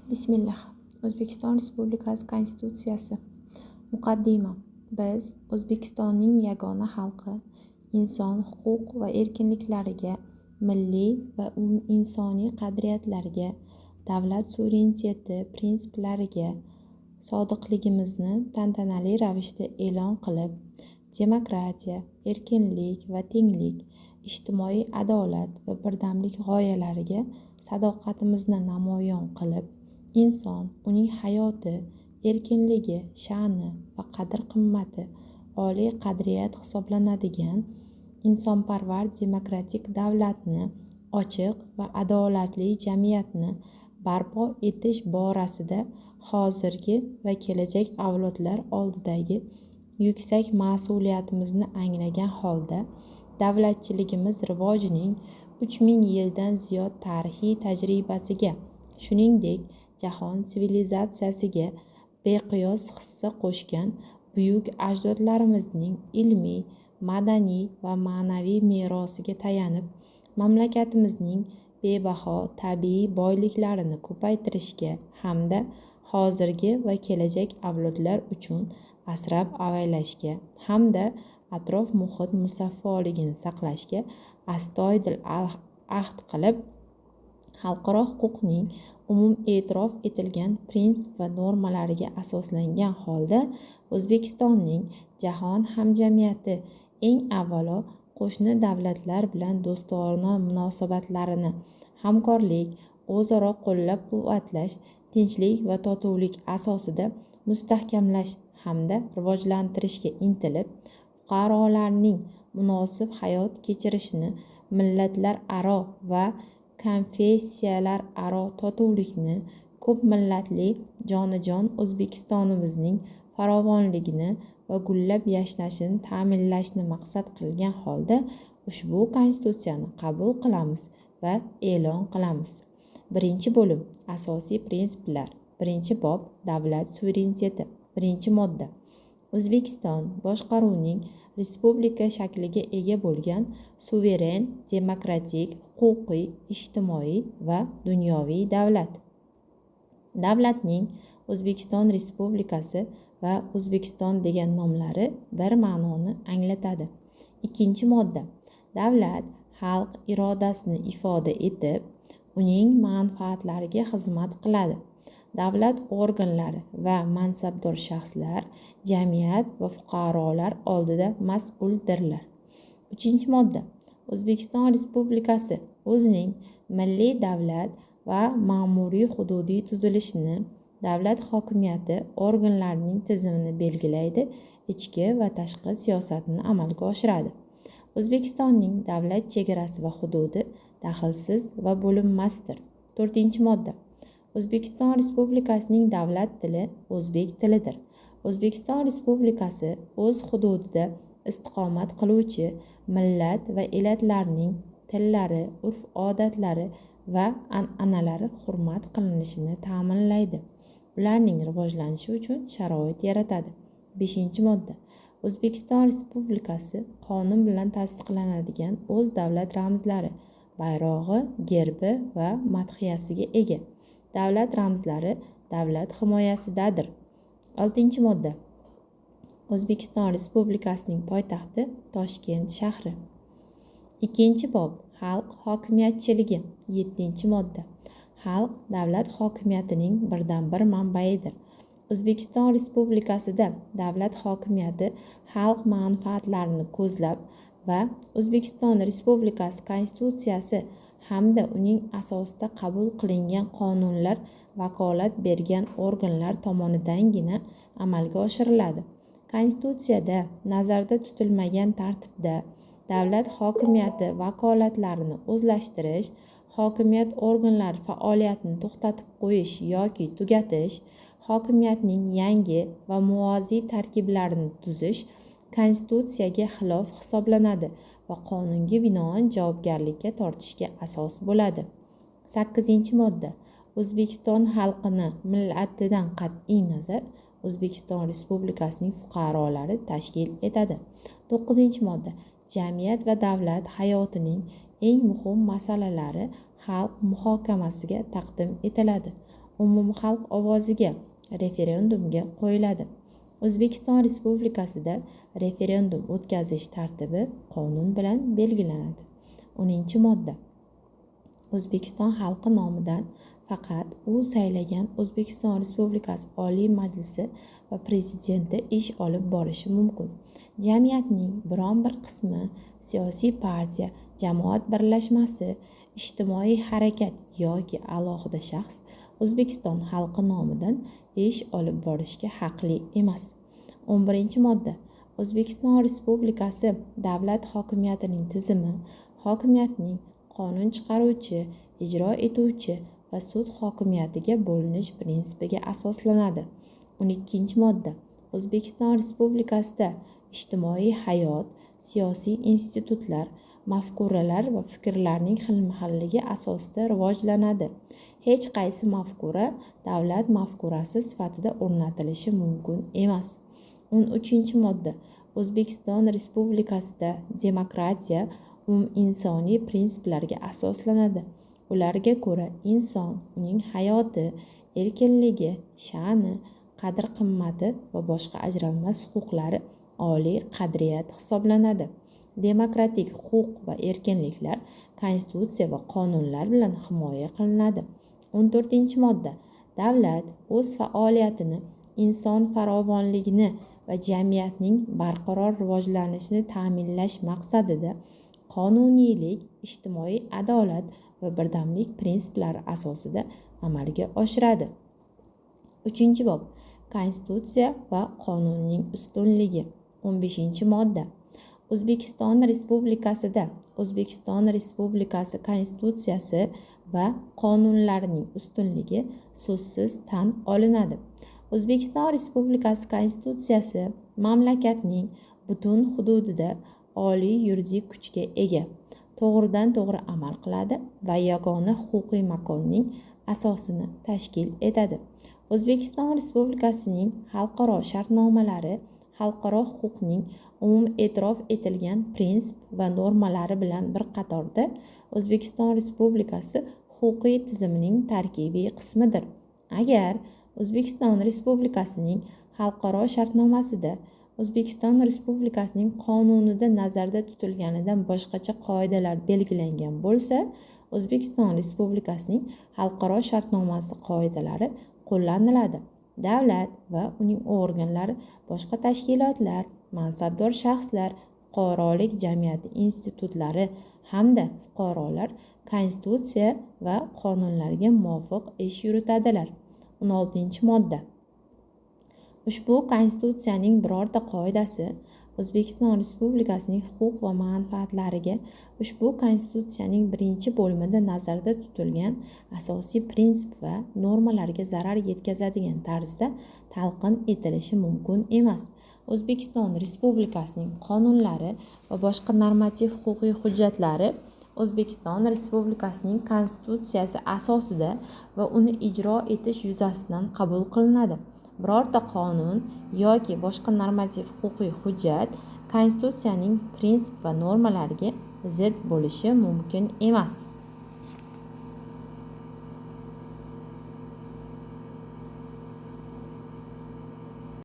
Bismillah. O'zbekiston Respublikasi Konstitutsiyasi. Muqaddima. Biz O'zbekistonning yagona xalqi, inson huquq va erkinliklariga, milliy va insoniy qadriyatlarga, davlat suvereniteti prinsiplariga sodiqligimizni tantanali ravishda e'lon qilib, demokratiya, erkinlik va tenglik, ijtimoiy adolat va birdamlik g'oyalariga sadoqatimizni namoyon qilib, inson, uning hayoti, erkinligi, sha'ni va qadr-qimmati oliy qadriyat hisoblanadigan insonparvar demokratik davlatni, ochiq va adolatli jamiyatni barpo etish borasida hozirgi va kelajak avlodlar oldidagi yuksak mas'uliyatimizni anglagan holda, davlatchiligimiz rivojining 3000 yildan ziyod tarixiy tajribasiga, shuningdek, jahon sivilizatsiyasiga beqiyos hissa qo'shgan buyuk ajdodlarimizning ilmiy, madaniy va ma'naviy merosiga tayanib, mamlakatimizning bebaho tabiiy boyliklarini ko'paytirishga hamda hozirgi va kelajak avlodlar uchun asrab-avaylashga hamda atrof muhit musaffoligini saqlashga astoydil ahd qilib, xalqaro huquqning umume'tirof etilgan prinsip va normalariga asoslangan holda O'zbekistonning jahon hamjamiyati eng avvalo qo'shni davlatlar bilan do'stona munosabatlarini hamkorlik, o'zaro qo'llab-quvvatlash, tinchlik va totuvlik asosida mustahkamlash hamda rivojlantirishga intilib, fuqarolarning munosib hayot kechirishini, millatlararo va konfessiyalararo totuvlikni, ko'p millatli jonajon O'zbekistonimizning farovonligini va gullab-yashnashini ta'minlashni maqsad qilgan holda ushbu Konstitutsiyani qabul qilamiz va e'lon qilamiz. Birinchi bo'lim. Asosiy prinsiplar. Birinchi bob. Davlat suvereniteti. Birinchi modda. O'zbekiston boshqaruvning respublika shakliga ega bo'lgan suveren, demokratik, huquqiy, ijtimoiy va dunyoviy davlat. Davlatning O'zbekiston Respublikasi va O'zbekiston degan nomlari bir ma'noni anglatadi. Ikkinchi modda. Davlat xalq irodasini ifoda etib, uning manfaatlariga xizmat qiladi. Davlat organlari va mansabdor shaxslar jamiyat va fuqarolar oldida mas'uldirlar. Uchinchi modda. O'zbekiston Respublikasi o'zining milliy davlat va ma'muriy hududiy tuzilishini, davlat hokimiyati organlarining tizimini belgilaydi, ichki va tashqi siyosatni amalga oshiradi. O'zbekistonning davlat chegarasi va hududi daxlsiz va bo'linmasdir. To'rtinchi modda. O'zbekiston Respublikasining davlat tili o'zbek tilidir. O'zbekiston Respublikasi o'z hududida istiqomat qiluvchi millat va elatlarning tillari, urf-odatlari va an'analari hurmat qilinishini ta'minlaydi. Ularning rivojlanishi uchun sharoit yaratadi. Beshinchi modda. O'zbekiston Respublikasi qonun bilan tasdiqlanadigan o'z davlat ramzlari, bayrog'i, gerbi va madhiyasiga ega. Davlat ramzlari davlat himoyasidadir. Oltinchi modda. O'zbekiston Respublikasining poytaxti Toshkent shahri. Ikkinchi bob. Xalq hokimiyatchiligi. Yettinchi modda. Xalq davlat hokimiyatining birdan-bir manbaidir. O'zbekiston Respublikasida davlat hokimiyati xalq manfaatlarini ko'zlab va O'zbekiston Respublikasi Konstitutsiyasi hamda uning asosida qabul qilingan qonunlar vakolat bergan organlar tomonidangina amalga oshiriladi. Konstitutsiyada nazarda tutilmagan tartibda davlat hokimiyati vakolatlarini o'zlashtirish, hokimiyat organlari faoliyatini to'xtatib qo'yish yoki tugatish, hokimiyatning yangi va muvoziy tarkiblarini tuzish Konstitutsiyaga xilof hisoblanadi va qonunga binoan javobgarlikka tortishga asos bo'ladi. 8-modda. O'zbekiston xalqini millatidan qat'iy nazar O'zbekiston Respublikasining fuqarolari tashkil etadi. 9-modda. Jamiyat va davlat hayotining eng muhim masalalari xalq muhokamasiga taqdim etiladi. umumxalq ovoziga referendumga qo'yiladi. O'zbekiston Respublikasida referendum o'tkazish tartibi qonun bilan belgilanadi. 10-modda. O'zbekiston xalqi nomidan faqat u saylagan O'zbekiston Respublikasi Oliy Majlisi va Prezidenti ish olib borishi mumkin. Jamiyatning biron bir qismi, siyosiy partiya, jamoat birlashmasi, ijtimoiy harakat yoki alohida shaxs O'zbekiston xalqi nomidan ish olib borishga haqli emas. 11-modda. O'zbekiston Respublikasi davlat hokimiyatining tizimi hokimiyatning qonun chiqaruvchi, ijro etuvchi va sud hokimiyatiga bo'linish prinsipiga asoslanadi. 12-modda. O'zbekiston Respublikasida ijtimoiy hayot, siyosiy institutlar, mafkuralar va fikrlarning xilma-xilligi asosida rivojlanadi. Hech qaysi mafkura davlat mafkurasi sifatida o'rnatilishi mumkin emas. 13-modda. O'zbekiston Respublikasida demokratiya insoniy prinsiplarga asoslanadi. Ularga ko'ra inson, uning hayoti, erkinligi, sha'ni, qadr-qimmati va boshqa ajralmas huquqlari oliy qadriyat hisoblanadi. Demokratik huquq va erkinliklar konstitutsiya va qonunlar bilan himoya qilinadi. 14-modda. Davlat o'z faoliyatini inson farovonligini va jamiyatning barqaror rivojlanishini ta'minlash maqsadida qonuniylik, ijtimoiy adolat va birdamlik prinsiplari asosida amalga oshiradi. 3-bob. Konstitutsiya va qonunning ustunligi. 15-modda. O'zbekiston Respublikasida O'zbekiston Respublikasi Konstitutsiyasi va qonunlarining ustunligi so'zsiz tan olinadi. O'zbekiston Respublikasi Konstitutsiyasi mamlakatning butun hududida oliy yuridik kuchga ega, to'g'ridan-to'g'ri amal qiladi va yagona huquqiy makonning asosini tashkil etadi. O'zbekiston Respublikasining xalqaro shartnomalari xalqaro huquqning e'tirof etilgan prinsip va normalari bilan bir qatorda O'zbekiston Respublikasi huquqiy tizimining tarkibiy qismidir. Agar O'zbekiston Respublikasining xalqaro shartnomasida O'zbekiston Respublikasining qonunida nazarda tutilganidan boshqacha qoidalar belgilangan bo'lsa, O'zbekiston Respublikasining xalqaro shartnomasi qoidalari qo'llaniladi. Davlat va uning organlari, boshqa tashkilotlar, mansabdor shaxslar, fuqarolik jamiyati institutlari hamda fuqarolar konstitutsiya va qonunlarga muvofiq ish yuritadilar. 16-modda. Ushbu konstitutsiyaning birorta qoidasi O'zbekiston Respublikasining huquq va manfaatlariga ushbu konstitutsiyaning 1-bo'limida nazarda tutilgan asosiy prinsip va normalarga zarar yetkazadigan tarzda talqin etilishi mumkin emas. O'zbekiston Respublikasining qonunlari va boshqa normativ huquqiy hujjatlari O'zbekiston Respublikasining konstitutsiyasi asosida va uni ijro etish yuzasidan qabul qilinadi. Birorta qonun yoki boshqa normativ huquqiy hujjat konstitutsiyaning prinsip va normalariga zid bo'lishi mumkin emas.